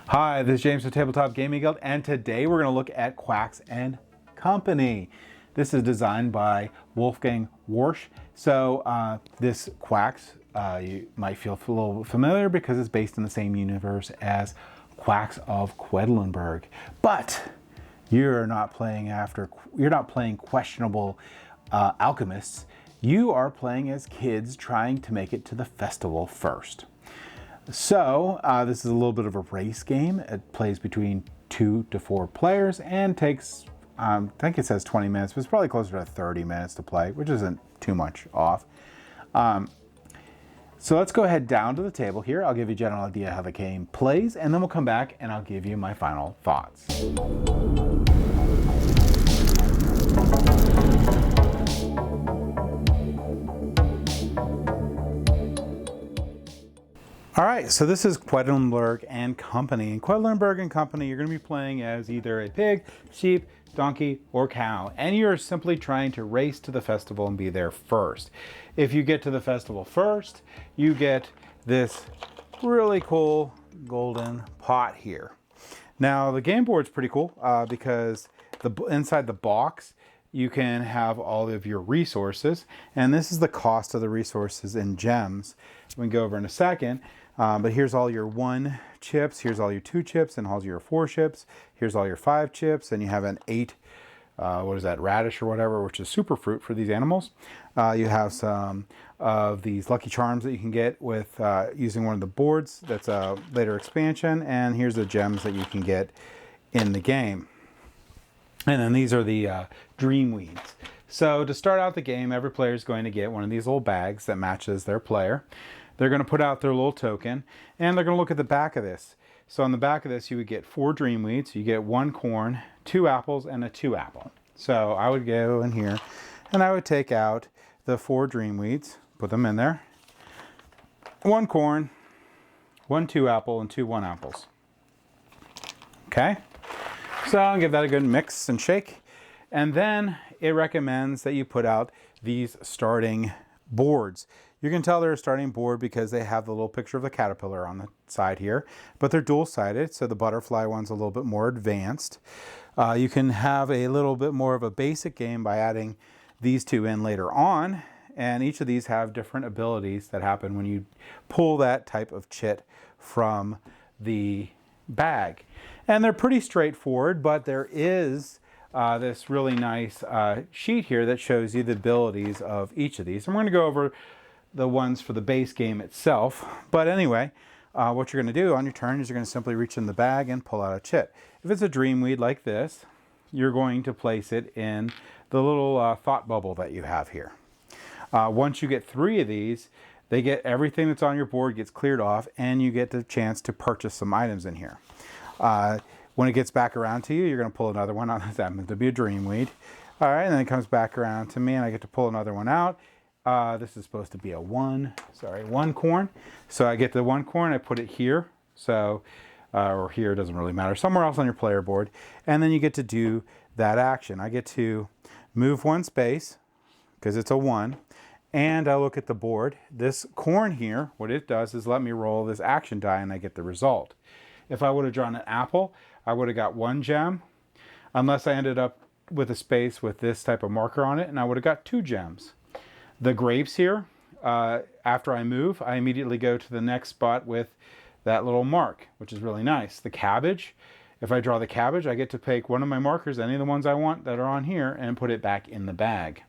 Hi, this is James with Tabletop Gaming Guild, and today we're going to look at Quacks and Company. This is designed by Wolfgang Warsch. So this Quacks, you might feel a little familiar because it's based in the same universe as Quacks of Quedlinburg. But you're not playing questionable alchemists. You are playing as kids trying to make it to the festival first. So this is a little bit of a race game. It plays between 2 to 4 players and takes, I think it says 20 minutes, but it's probably closer to 30 minutes to play, which isn't too much off. So let's go ahead down to the table here. I'll give you a general idea how the game plays, and then we'll come back and I'll give you my final thoughts. All right, so this is Quedlinburg and Company. In Quedlinburg and Company, you're going to be playing as either a pig, sheep, donkey, or cow, and you're simply trying to race to the festival and be there first. If you get to the festival first, you get this really cool golden pot here. Now, the game board's pretty cool because inside the box, you can have all of your resources, and this is the cost of the resources in gems. We can go over in a second. But here's all your 1 chips, here's all your 2 chips, and all your 4 chips. Here's all your 5 chips, and you have an 8, what is that, radish or whatever, which is super fruit for these animals. You have some of these Lucky Charms that you can get with using one of the boards. That's a later expansion, and here's the gems that you can get in the game. And then these are the Dream Weeds. So to start out the game, every player is going to get one of these little bags that matches their player. They're going to put out their little token, and they're going to look at the back of this. So on the back of this, you would get 4 Dream Weeds. You get 1 corn, 2 apples, and a 2 apple. So I would go in here, and I would take out the 4 Dream Weeds, put them in there. 1 corn, 1 2 apple, and 2 1 apples. Okay? So I'll give that a good mix and shake. And then it recommends that you put out these starting boards. You can tell they're a starting board because they have the little picture of the caterpillar on the side here, but they're dual-sided, so the butterfly one's a little bit more advanced. You can have a little bit more of a basic game by adding these 2 in later on, and each of these have different abilities that happen when you pull that type of chit from the bag. And they're pretty straightforward, but there is this really nice sheet here that shows you the abilities of each of these. And we're going to go over the ones for the base game itself. But anyway, what you're going to do on your turn is you're going to simply reach in the bag and pull out a chit. If it's a Dream Weed like this, you're going to place it in the little thought bubble that you have here. Once you get 3 of these, they get everything that's on your board gets cleared off, and you get the chance to purchase some items in here. When it gets back around to you, you're going to pull another one out. That happens to be a Dream Weed. All right, and then it comes back around to me, and I get to pull another one out. This is supposed to be a 1 corn. So I get the 1 corn, I put it here. So, or here, it doesn't really matter. Somewhere else on your player board. And then you get to do that action. I get to move 1 space, because it's a 1. And I look at the board. This corn here, what it does is let me roll this action die, and I get the result. If I would have drawn an apple, I would have got 1 gem, unless I ended up with a space with this type of marker on it, and I would have got 2 gems. The grapes here, after I move, I immediately go to the next spot with that little mark, which is really nice. The cabbage, if I draw the cabbage, I get to pick one of my markers, any of the ones I want that are on here, and put it back in the bag.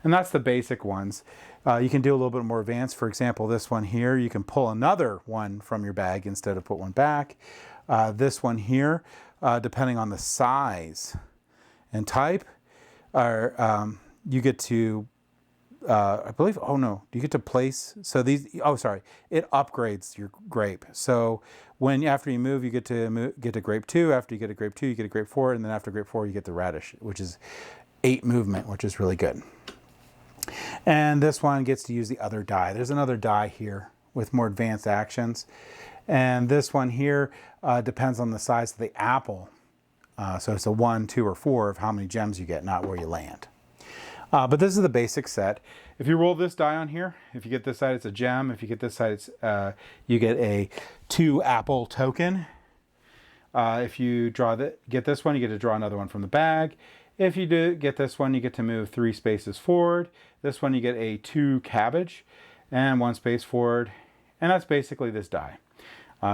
And that's the basic ones. You can do a little bit more advanced. For example, this one here, you can pull another one from your bag instead of put one back. This one here, depending on the size and type, you get to I believe, oh no, you get to place, so these, oh sorry, it upgrades your grape. So when, after you move, you get to get a grape 2, after you get a grape 2, you get a grape 4, and then after grape 4, you get the radish, which is 8 movement, which is really good. And this one gets to use the other die. There's another die here with more advanced actions. And this one here depends on the size of the apple. So it's a 1, 2, or 4 of how many gems you get, not where you land. But this is the basic set. If you roll this die on here, if you get this side, it's a gem. If you get this side, it's, you get a 2 apple token. If you get this one, you get to draw another one from the bag. If you do get this one, you get to move 3 spaces forward. This one, you get a 2 cabbage and 1 space forward. And that's basically this die.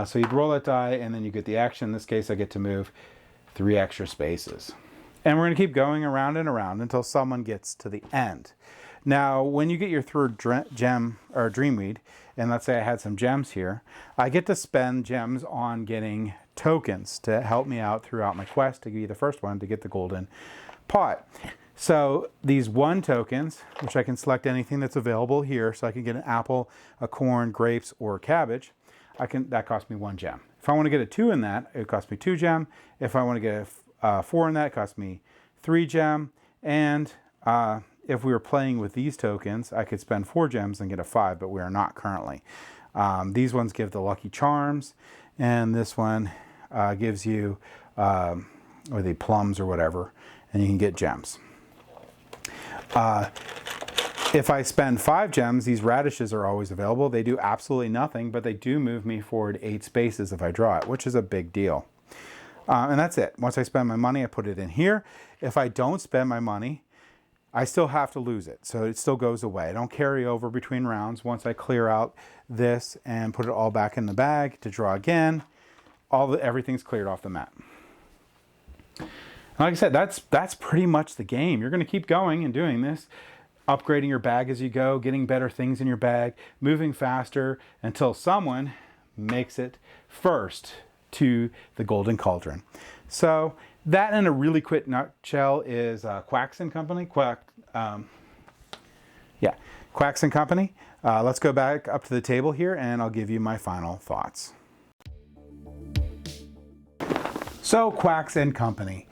So you'd roll that die and then you get the action. In this case, I get to move 3 extra spaces. And we're going to keep going around and around until someone gets to the end. Now, when you get your third gem or dreamweed, and let's say I had some gems here, I get to spend gems on getting tokens to help me out throughout my quest to give you the first one to get the golden pot. So these 1 tokens, which I can select anything that's available here, so I can get an apple, a corn, grapes, or a cabbage. That costs me 1 gem. If I want to get a 2 in that, it costs me 2 gem. If I want to get a 4 in that, it costs me 3 gem. And if we were playing with these tokens, I could spend 4 gems and get a 5, but we are not currently. These ones give the lucky charms, and this one gives you or the plums or whatever, and you can get gems. If I spend 5 gems, these radishes are always available. They do absolutely nothing, but they do move me forward 8 spaces if I draw it, which is a big deal. And that's it. Once I spend my money, I put it in here. If I don't spend my money, I still have to lose it. So it still goes away. I don't carry over between rounds. Once I clear out this and put it all back in the bag to draw again, everything's cleared off the map. Like I said, that's pretty much the game. You're going to keep going and doing this, upgrading your bag as you go, getting better things in your bag, moving faster until someone makes it first to the golden cauldron. So that, in a really quick nutshell, is Quacks and Company. Quacks and Company. Let's go back up to the table here, and I'll give you my final thoughts. So Quacks and Company.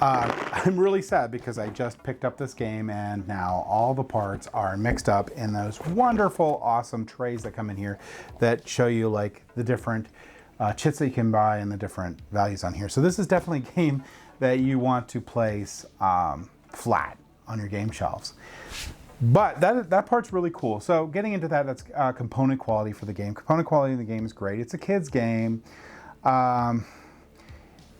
I'm really sad because I just picked up this game and now all the parts are mixed up in those wonderful, awesome trays that come in here that show you like the different chits that you can buy and the different values on here. So this is definitely a game that you want to place flat on your game shelves. But that part's really cool. So getting into that, that's component quality for the game. Component quality in the game is great. It's a kid's game.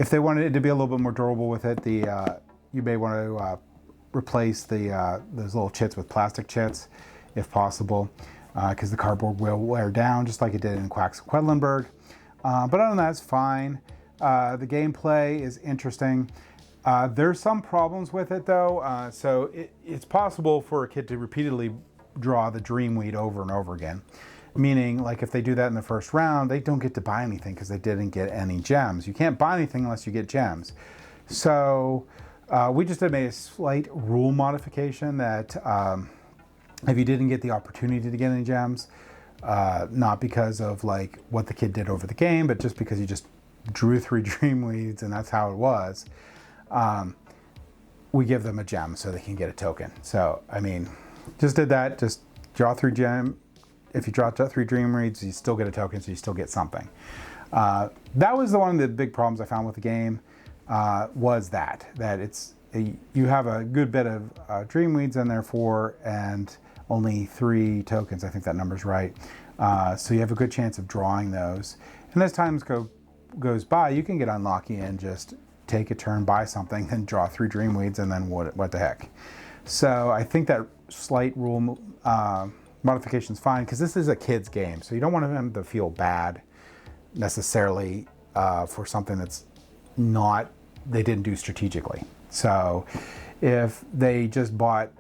If they wanted it to be a little bit more durable with it, you may want to replace those little chits with plastic chits, if possible, because the cardboard will wear down, just like it did in Quacks Quedlinburg. But other than that, it's fine. The gameplay is interesting. There's some problems with it, though. So it's possible for a kid to repeatedly draw the dreamweed over and over again. Meaning, like, if they do that in the first round, they don't get to buy anything because they didn't get any gems. You can't buy anything unless you get gems. So we just made a slight rule modification that if you didn't get the opportunity to get any gems, not because of like what the kid did over the game, but just because you just drew 3 dreamweeds and that's how it was, we give them a gem so they can get a token. So, I mean, just did that, just draw 3 gems. If you draw 3 dreamweeds, you still get a token, so you still get something. That was one of the big problems I found with the game, was that you have a good bit of dreamweeds in there and only 3 tokens. I think that number's right. So you have a good chance of drawing those. And as time goes by, you can get unlucky and just take a turn, buy something, then draw 3 dreamweeds, and then what the heck. So I think that slight rule modification is fine because this is a kid's game, so you don't want them to feel bad necessarily for something that's they didn't do strategically. So if they just bought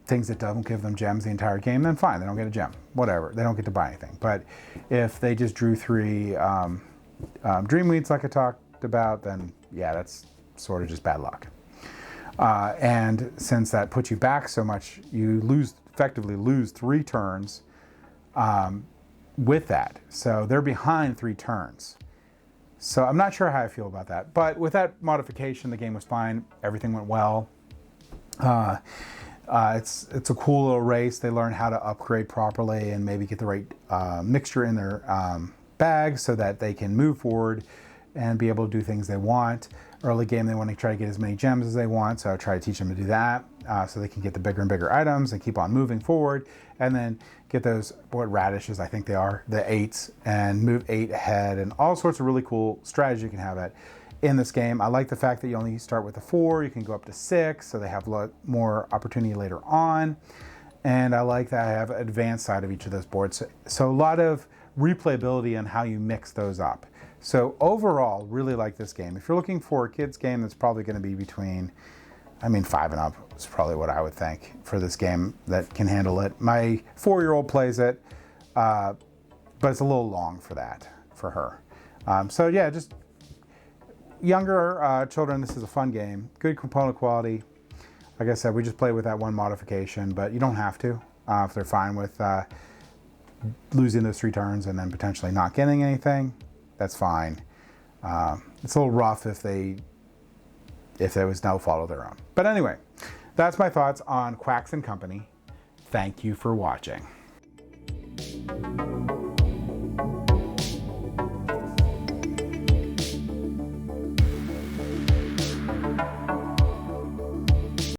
things that don't give them gems the entire game, then fine, they don't get a gem, whatever, they don't get to buy anything. But if they just drew 3 dreamweeds like I talked about, then yeah, that's sort of just bad luck. And since that puts you back so much, you effectively lose 3 turns with that. So they're behind 3 turns. So I'm not sure how I feel about that. But with that modification, the game was fine. Everything went well. It's a cool little race. They learn how to upgrade properly and maybe get the right mixture in their bag so that they can move forward and be able to do things they want. Early game, they want to try to get as many gems as they want, so I try to teach them to do that. so they can get the bigger and bigger items and keep on moving forward, and then get those, what radishes I think they are, the 8s, and move 8 ahead, and all sorts of really cool strategy you can have at in this game. I like the fact that you only start with a 4, you can go up to 6, so they have a lot more opportunity later on. And I like that I have an advanced side of each of those boards. So a lot of replayability on how you mix those up. So overall, really like this game. If you're looking for a kid's game, that's probably going to be between, 5 and up is probably what I would think for this game that can handle it. My 4-year-old plays it, but it's a little long for that, for her. So yeah, just younger children, this is a fun game. Good component quality. Like I said, we just play with that one modification, but you don't have to if they're fine with losing those 3 turns and then potentially not getting anything. That's fine. It's a little rough if there was no fault of their own. But anyway, that's my thoughts on Quacks and Company. Thank you for watching.